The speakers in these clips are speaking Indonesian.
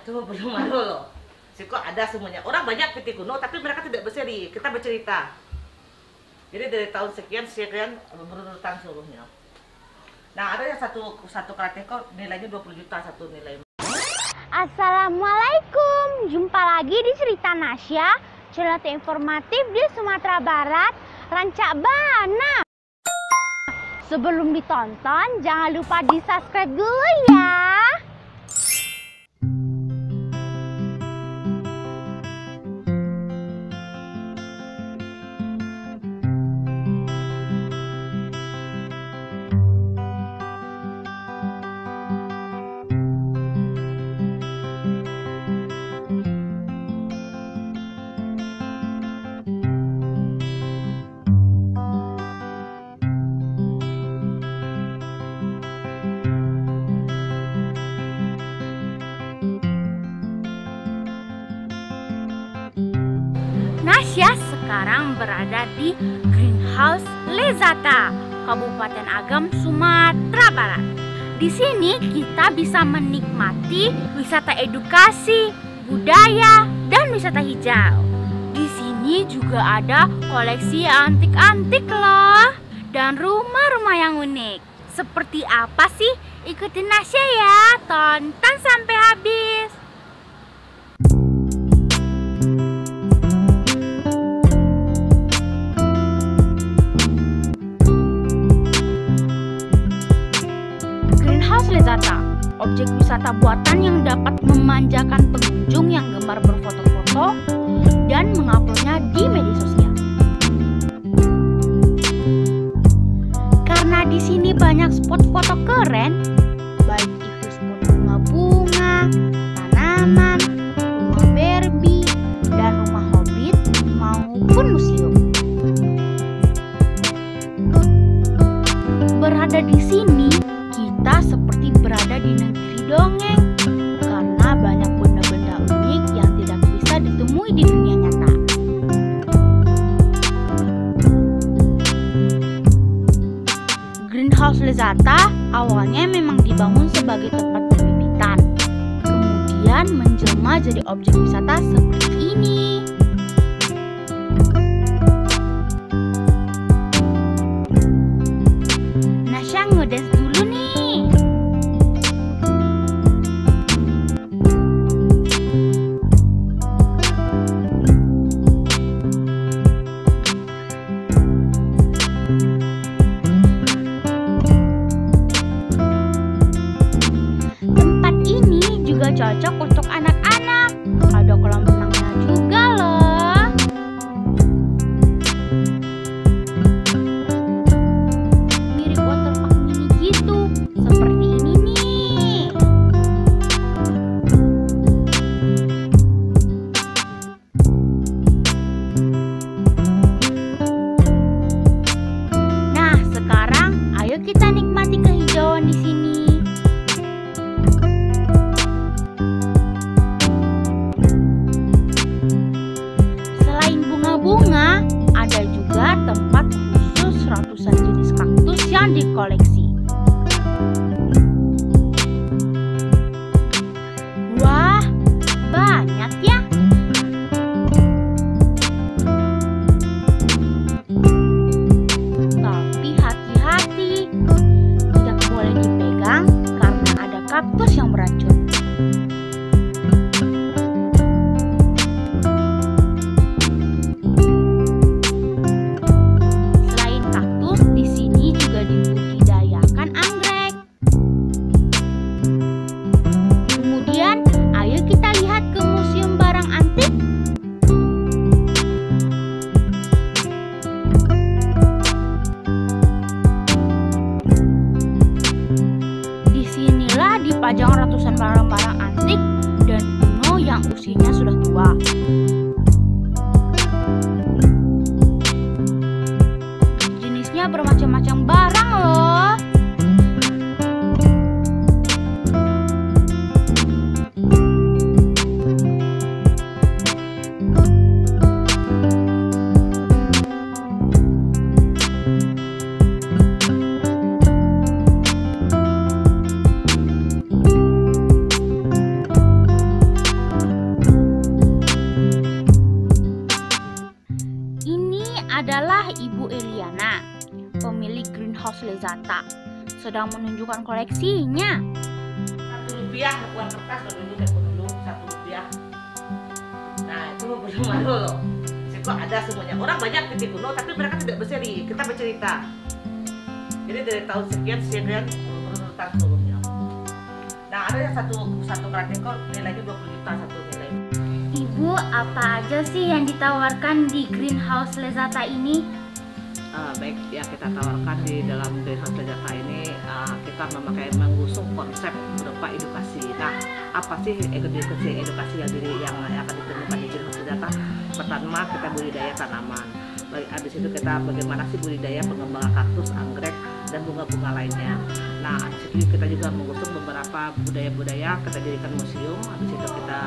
Tuh belum ada loh. Siko ada semuanya. Orang banyak PT kuno, tapi mereka tidak berseri. Kita bercerita. Jadi dari tahun sekian berurutan seluruhnya. Nah, ada yang satu karateko nilainya 20 juta satu nilai. Assalamualaikum. Jumpa lagi di Cerita Nasya, channel informatif di Sumatera Barat, Rancak Bana. Sebelum ditonton, jangan lupa di-subscribe dulu ya. Nasya sekarang berada di Greenhouse Lezata, Kabupaten Agam, Sumatera Barat. Di sini kita bisa menikmati wisata edukasi, budaya, dan wisata hijau. Di sini juga ada koleksi antik-antik loh, dan rumah-rumah yang unik. Seperti apa sih? Ikutin Nasya ya, tonton sampai habis. Lezata, objek wisata buatan yang dapat memanjakan pengunjung yang gemar berfoto-foto dan menguploadnya di media sosial. Karena di sini banyak spot foto keren, baik itu spot bunga-bunga, tanaman, rumah Barbie, dan rumah Hobbit maupun museum. Berada di sini, kita seperti berada di negeri dongeng karena banyak benda-benda unik yang tidak bisa ditemui di dunia nyata. Greenhouse Lezata awalnya memang dibangun sebagai tempat pembibitan, kemudian menjelma jadi objek wisata seperti ini. Nasya ngedes dulu nih. Cocok untuk anak-anak. Ada kolam renangnya juga loh. Mirip waterpark mini gitu, seperti ini nih. Nah, sekarang ayo kita nikmati kehijauan di sini. Greenhouse Lezata sedang menunjukkan koleksinya. Rp1 uang kertas dulu Rp1. Nah itu belum ada loh. Kok ada semuanya. Orang banyak titik kuno tapi mereka tidak berseri. Kita bercerita. Jadi dari tahun sekian berurutan seluruhnya. Nah ada yang satu keranjang kok nilainya 20 juta satu nilai. Ibu, apa aja sih yang ditawarkan di Greenhouse Lezata ini? Baik, yang kita tawarkan di dalam Greenhouse Lezata ini kita mengusung konsep berupa edukasi. Nah, apa sih edukasi yang akan ditemukan di Greenhouse Lezata? Pertama, kita budidaya tanaman. Di situ kita bagaimana sih budidaya pengembangan kaktus, anggrek, dan bunga-bunga lainnya. Nah, di situ kita juga mengusung beberapa budaya-budaya, kita jadikan museum. Di situ kita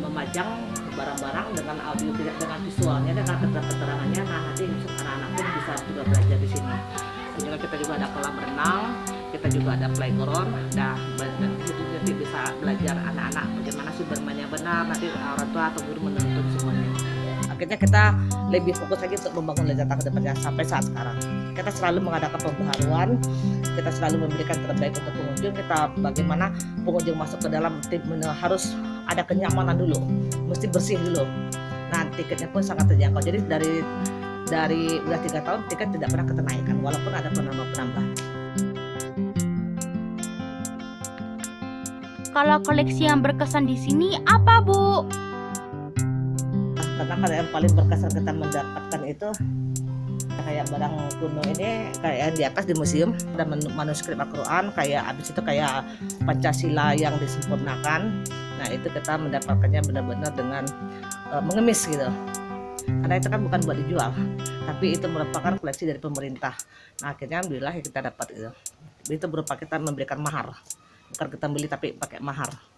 memajang barang-barang dengan audio, dengan visualnya, dengan keterangannya. Nah, nanti anak-anak pun bisa juga belajar di sini. Dan juga kita juga ada kolam renang, kita juga ada playground. Nah, di situ nanti bisa belajar anak-anak bagaimana sih bermainnya benar. Nanti orang tua atau guru menuntun semuanya. Akhirnya kita lebih fokus lagi untuk membangun Lezata ke depannya sampai saat sekarang. Kita selalu mengadakan pembaharuan, kita selalu memberikan terbaik untuk pengunjung. Kita bagaimana pengunjung masuk ke dalam harus ada kenyamanan dulu, mesti bersih dulu. Nah, tiketnya pun sangat terjangkau. Jadi dari udah 3 tahun tiket tidak pernah kenaikan walaupun ada penambah. Kalau koleksi yang berkesan di sini apa, Bu? Karena yang paling berkesan kita mendapatkan itu kayak barang kuno ini, kayak yang di atas di museum ada manuskrip Al-Quran, kayak abis itu kayak Pancasila yang disempurnakan. Nah itu kita mendapatkannya benar-benar dengan mengemis gitu, karena itu kan bukan buat dijual tapi itu merupakan koleksi dari pemerintah. Nah akhirnya alhamdulillah kita dapat itu berupa kita memberikan mahar, bukan kita beli tapi pakai mahar.